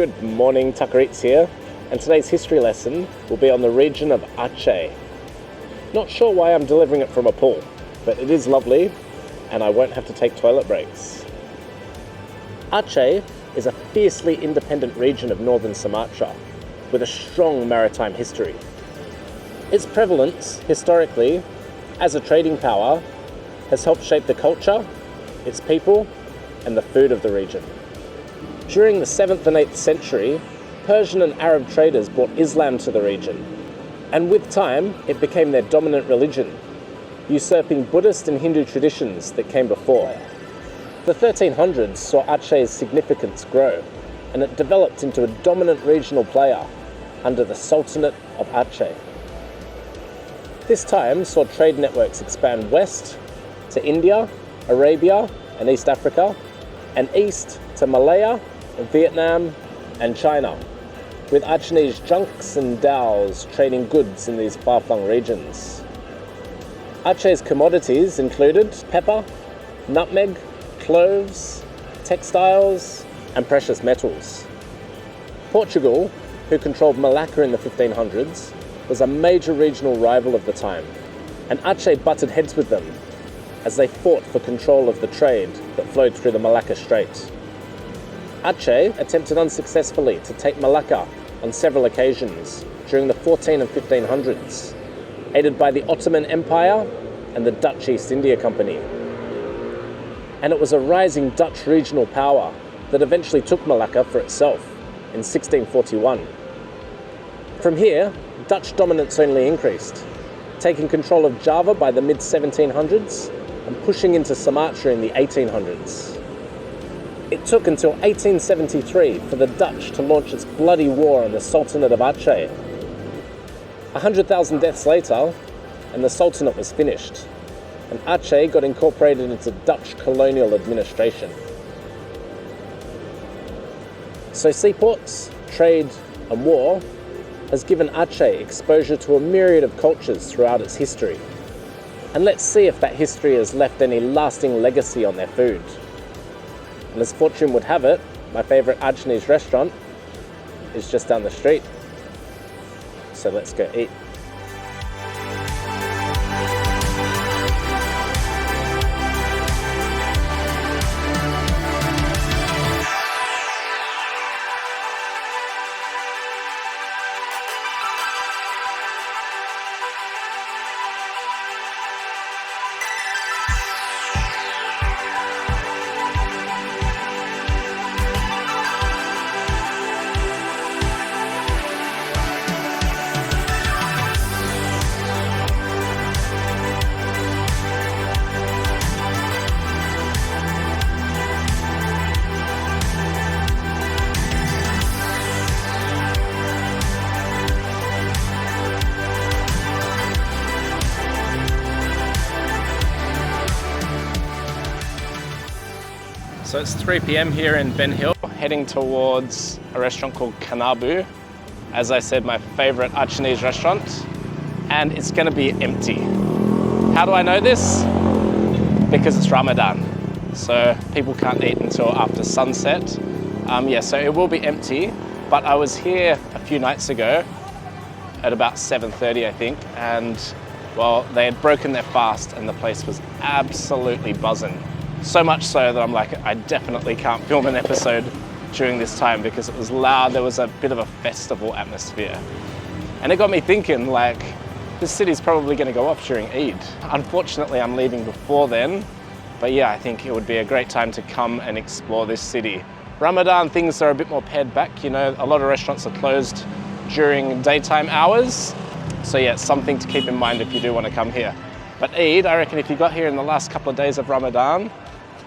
Good morning, Tucker here, and today's history lesson will be on the region of Aceh. Not sure why I'm delivering it from a pool, but it is lovely and I won't have to take toilet breaks. Aceh is a fiercely independent region of northern Sumatra with a strong maritime history. Its prevalence, historically, as a trading power, has helped shape the culture, its people, and the food of the region. During the 7th and 8th century, Persian and Arab traders brought Islam to the region, and with time it became their dominant religion, usurping Buddhist and Hindu traditions that came before. The 1300s saw Aceh's significance grow, and it developed into a dominant regional player under the Sultanate of Aceh. This time saw trade networks expand west to India, Arabia and East Africa, and east to Malaya, Vietnam and China, with Acehnese junks and dhows trading goods in these far-flung regions. Aceh's commodities included pepper, nutmeg, cloves, textiles and precious metals. Portugal, who controlled Malacca in the 1500s, was a major regional rival of the time, and Aceh butted heads with them as they fought for control of the trade that flowed through the Malacca Strait. Aceh attempted unsuccessfully to take Malacca on several occasions during the 14 and 1500s, aided by the Ottoman Empire and the Dutch East India Company. And it was a rising Dutch regional power that eventually took Malacca for itself in 1641. From here, Dutch dominance only increased, taking control of Java by the mid-1700s and pushing into Sumatra in the 1800s. It took until 1873 for the Dutch to launch its bloody war on the Sultanate of Aceh. 100,000 deaths later, and the Sultanate was finished, and Aceh got incorporated into Dutch colonial administration. So seaports, trade, and war has given Aceh exposure to a myriad of cultures throughout its history. And let's see if that history has left any lasting legacy on their food. And as fortune would have it, my favourite Acehnese restaurant is just down the street. So let's go eat. So it's 3 p.m. here in Benhil, heading towards a restaurant called Kanabu. As I said, my favorite Acehnese restaurant, and it's gonna be empty. How do I know this? Because it's Ramadan, so people can't eat until after sunset. So it will be empty, but I was here a few nights ago at about 7:30, I think, and well, they had broken their fast and the place was absolutely buzzing. So much so that I'm like, I definitely can't film an episode during this time because it was loud. There was a bit of a festival atmosphere. And it got me thinking, like, this city's probably gonna go off during Eid. Unfortunately, I'm leaving before then, but yeah, I think it would be a great time to come and explore this city. Ramadan, things are a bit more pared back. You know, a lot of restaurants are closed during daytime hours. So yeah, it's something to keep in mind if you do want to come here. But Eid, I reckon if you got here in the last couple of days of Ramadan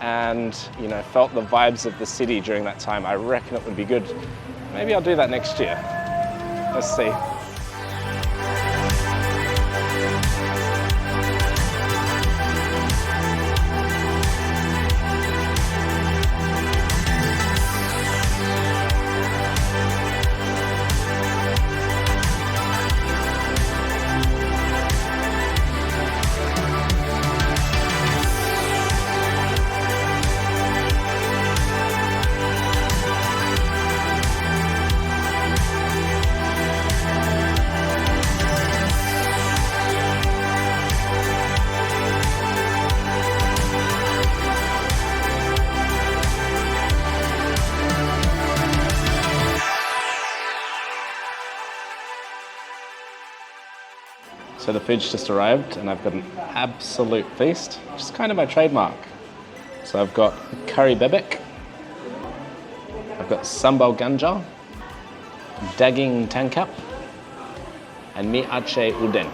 and, you know, felt the vibes of the city during that time, I reckon it would be good. Maybe I'll do that next year. Let's see. So the food's just arrived and I've got an absolute feast, which is kind of my trademark. So I've got Kari Bebek, I've got Sambal Ganja, Daging Tangkap, and Mie Aceh udeng.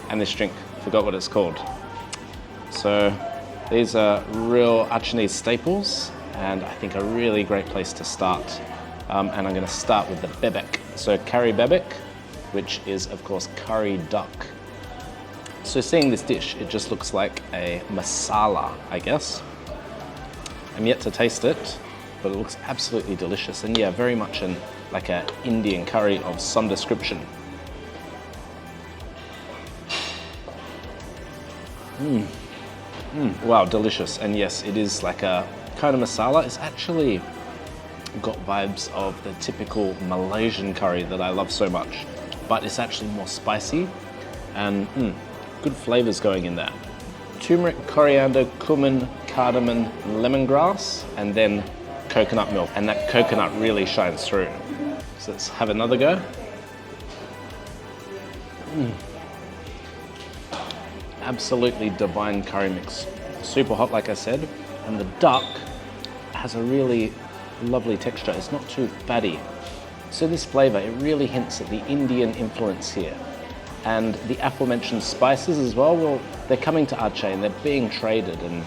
And this drink, forgot what it's called. So these are real Acehnese staples and I think a really great place to start. And I'm going to start with the bebek. So Kari Bebek, which is of course curry duck. So seeing this dish, it just looks like a masala, I guess. I'm yet to taste it, but it looks absolutely delicious. And yeah, very much like an Indian curry of some description. Wow, delicious. And yes, it is like a kind of masala. It's actually got vibes of the typical Malaysian curry that I love so much, but it's actually more spicy and good flavors going in there. Turmeric, coriander, cumin, cardamom, lemongrass, and then coconut milk. And that coconut really shines through. So let's have another go. Absolutely divine curry mix. Super hot, like I said, and the duck has a really lovely texture. It's not too fatty. So this flavor, it really hints at the Indian influence here. And the aforementioned spices as well, they're coming to Aceh and they're being traded and,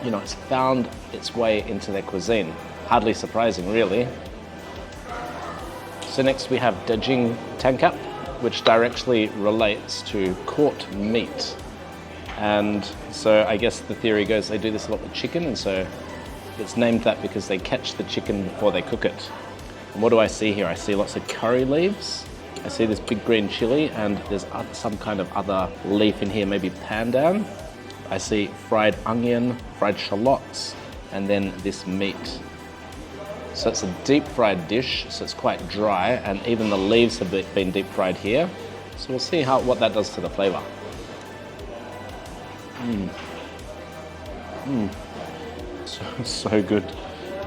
you know, it's found its way into their cuisine. Hardly surprising, really. So next we have Daging Tangkap, which directly relates to court meat. And so I guess the theory goes they do this a lot with chicken, and so it's named that because they catch the chicken before they cook it. And what do I see here? I see lots of curry leaves. I see this big green chili, and there's some kind of other leaf in here, maybe pandan. I see fried onion, fried shallots, and then this meat. So it's a deep fried dish, so it's quite dry, and even the leaves have been deep fried here. So we'll see what that does to the flavor. So good.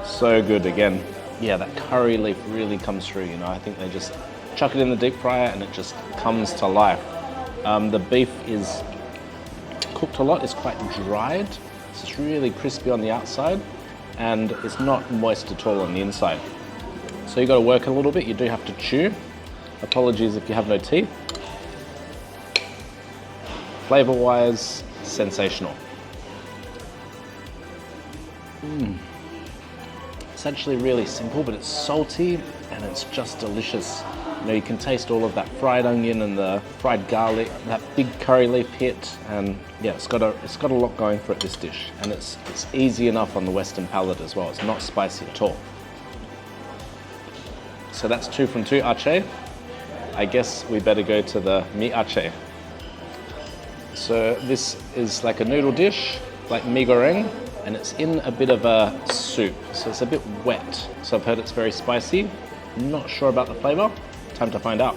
So good again. Yeah, that curry leaf really comes through, you know. I think they just chuck it in the deep fryer and it just comes to life. The beef is cooked a lot, it's quite dried. So it's really crispy on the outside and it's not moist at all on the inside. So you got to work a little bit, you do have to chew. Apologies if you have no teeth. Flavor-wise, sensational. It's actually really simple, but it's salty and it's just delicious. You know, you can taste all of that fried onion and the fried garlic, that big curry leaf hit, and yeah, it's got a lot going for it, this dish. And it's easy enough on the Western palate as well. It's not spicy at all. So that's 2 from 2 Aceh. I guess we better go to the Mie Aceh. So this is like a noodle dish, like mie goreng, and it's in a bit of a soup, so it's a bit wet. So I've heard it's very spicy. Not sure about the flavor. Time to find out.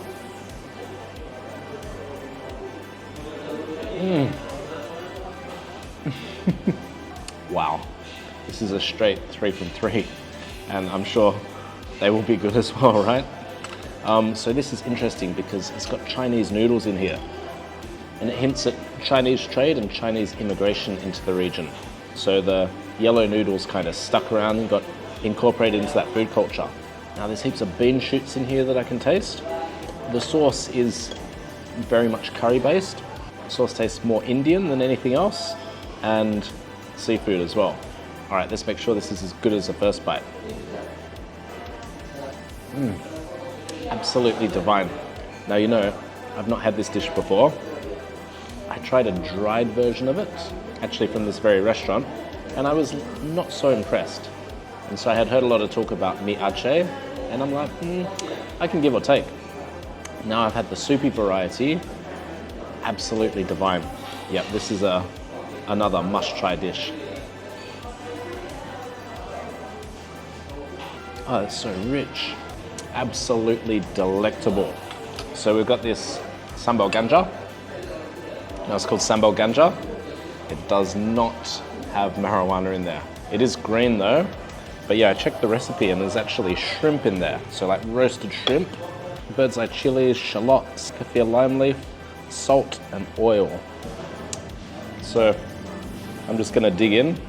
Wow, this is a straight 3 from 3, and I'm sure they will be good as well, right? So this is interesting because it's got Chinese noodles in here. And it hints at Chinese trade and Chinese immigration into the region. So the yellow noodles kind of stuck around and got incorporated into that food culture. Now there's heaps of bean shoots in here that I can taste. The sauce is very much curry based. The sauce tastes more Indian than anything else, and seafood as well. All right, let's make sure this is as good as the first bite. Absolutely divine. Now, you know, I've not had this dish before. I tried a dried version of it, actually from this very restaurant, and I was not so impressed. And so I had heard a lot of talk about Mie Aceh, and I'm like, I can give or take. Now I've had the soupy variety, absolutely divine. Yep, this is another must-try dish. Oh, it's so rich. Absolutely delectable. So we've got this Sambal Ganga. Now it's called Sambal Ganga. It does not have marijuana in there. It is green though, but yeah, I checked the recipe and there's actually shrimp in there. So like roasted shrimp, bird's eye chilies, shallots, kaffir lime leaf, salt and oil. So I'm just gonna dig in.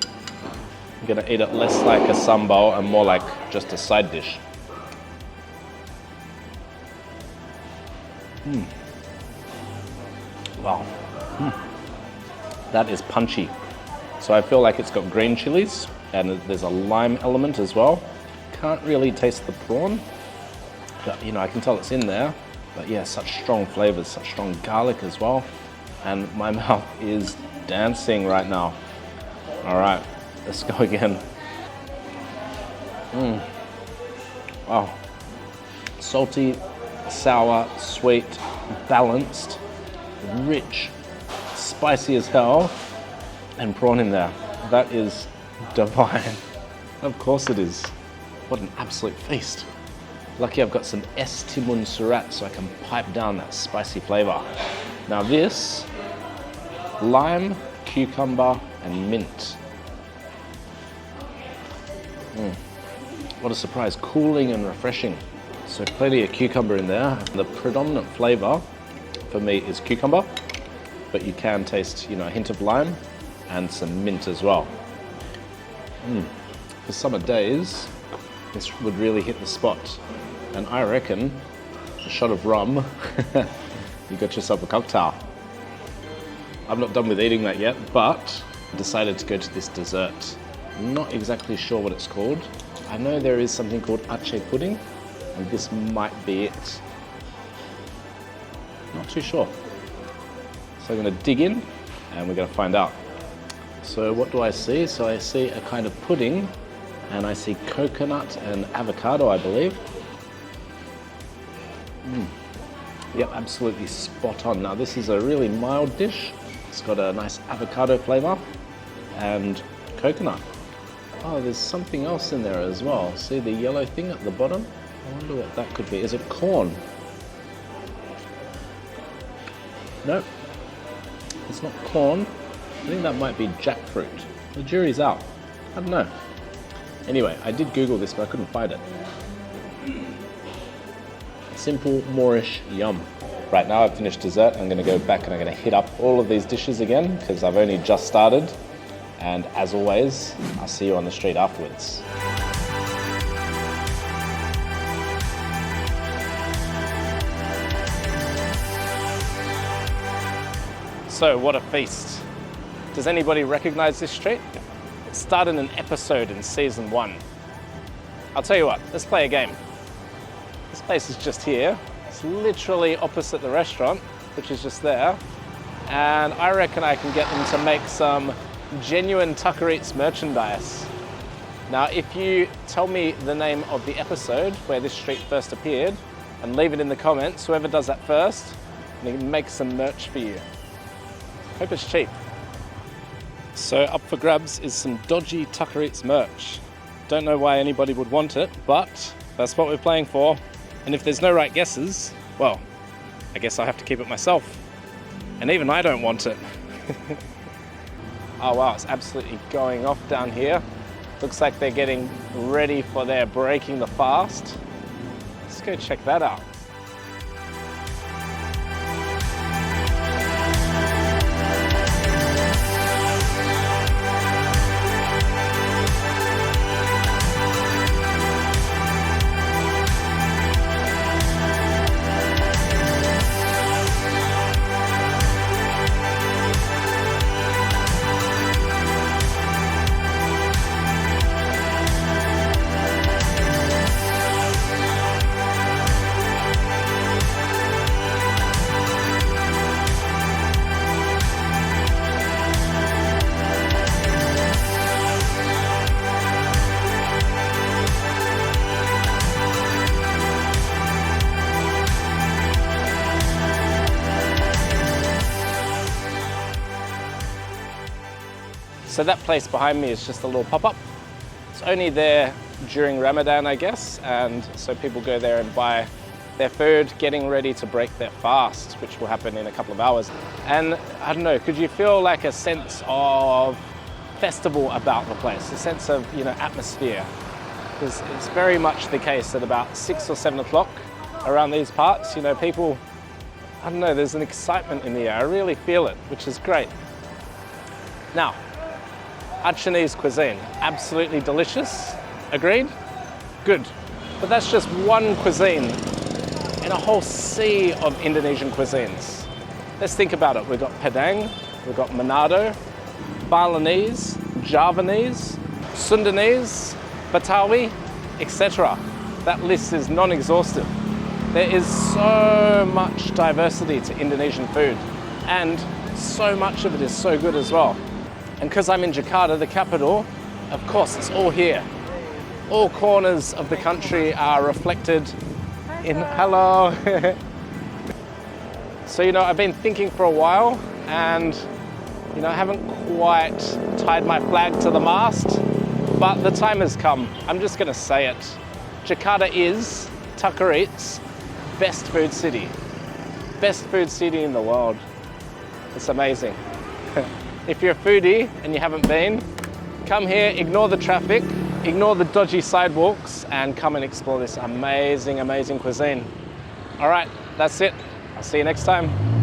I'm gonna eat it less like a sambal and more like just a side dish. Wow. That is punchy. So I feel like it's got green chilies and there's a lime element as well. Can't really taste the prawn, but you know, I can tell it's in there. But yeah, such strong flavors, such strong garlic as well. And my mouth is dancing right now. All right, let's go again. Wow. Salty, sour, sweet, balanced, rich, spicy as hell, and prawn in there. That is divine. Of course it is. What an absolute feast. Lucky I've got some es timun surat so I can pipe down that spicy flavor. Now this, lime, cucumber, and mint. What a surprise, cooling and refreshing. So plenty of cucumber in there. The predominant flavor for me is cucumber, but you can taste, you know, a hint of lime and some mint as well. For summer days, this would really hit the spot. And I reckon a shot of rum, you got yourself a cocktail. I'm not done with eating that yet, but I decided to go to this dessert. I'm not exactly sure what it's called. I know there is something called Aceh pudding, and this might be it. Not too sure. So I'm gonna dig in and we're gonna find out. So what do I see? So I see a kind of pudding and I see coconut and avocado, I believe. Yep, absolutely spot on. Now this is a really mild dish. It's got a nice avocado flavor and coconut. Oh, there's something else in there as well. See the yellow thing at the bottom? I wonder what that could be. Is it corn? Nope, it's not corn. I think that might be jackfruit. The jury's out. I don't know. Anyway, I did Google this, but I couldn't find it. Simple Moorish yum. Right now I've finished dessert. I'm gonna go back and I'm gonna hit up all of these dishes again because I've only just started. And as always, I'll see you on the street afterwards. So what a feast. Does anybody recognize this street? It started an episode in season 1. I'll tell you what, let's play a game. This place is just here. It's literally opposite the restaurant, which is just there. And I reckon I can get them to make some genuine Tucker Eats merchandise. Now, if you tell me the name of the episode where this street first appeared and leave it in the comments, whoever does that first, I can make some merch for you. Hope it's cheap. So up for grabs is some dodgy Tucker Eats merch. Don't know why anybody would want it, but that's what we're playing for. And if there's no right guesses, well, I guess I have to keep it myself. And even I don't want it. Oh wow, it's absolutely going off down here. Looks like they're getting ready for their breaking the fast. Let's go check that out. So that place behind me is just a little pop-up. It's only there during Ramadan, I guess, and so people go there and buy their food, getting ready to break their fast, which will happen in a couple of hours. And I don't know, could you feel like a sense of festival about the place, a sense of, you know, atmosphere? Because it's very much the case at about 6 or 7 o'clock, around these parts. You know, people, I don't know, there's an excitement in the air. I really feel it, which is great. Now, Acehnese cuisine, absolutely delicious. Agreed? Good. But that's just one cuisine in a whole sea of Indonesian cuisines. Let's think about it. We've got Padang, we've got Manado, Balinese, Javanese, Sundanese, Betawi, etc. That list is non-exhaustive. There is so much diversity to Indonesian food, and so much of it is so good as well. And because I'm in Jakarta, the capital, of course, it's all here. All corners of the country are reflected in, hello. So, you know, I've been thinking for a while, and, you know, I haven't quite tied my flag to the mast, but the time has come. I'm just gonna say it. Jakarta is Takarit's best food city. Best food city in the world. It's amazing. If you're a foodie and you haven't been, come here, ignore the traffic, ignore the dodgy sidewalks, and come and explore this amazing, amazing cuisine. All right, that's it. I'll see you next time.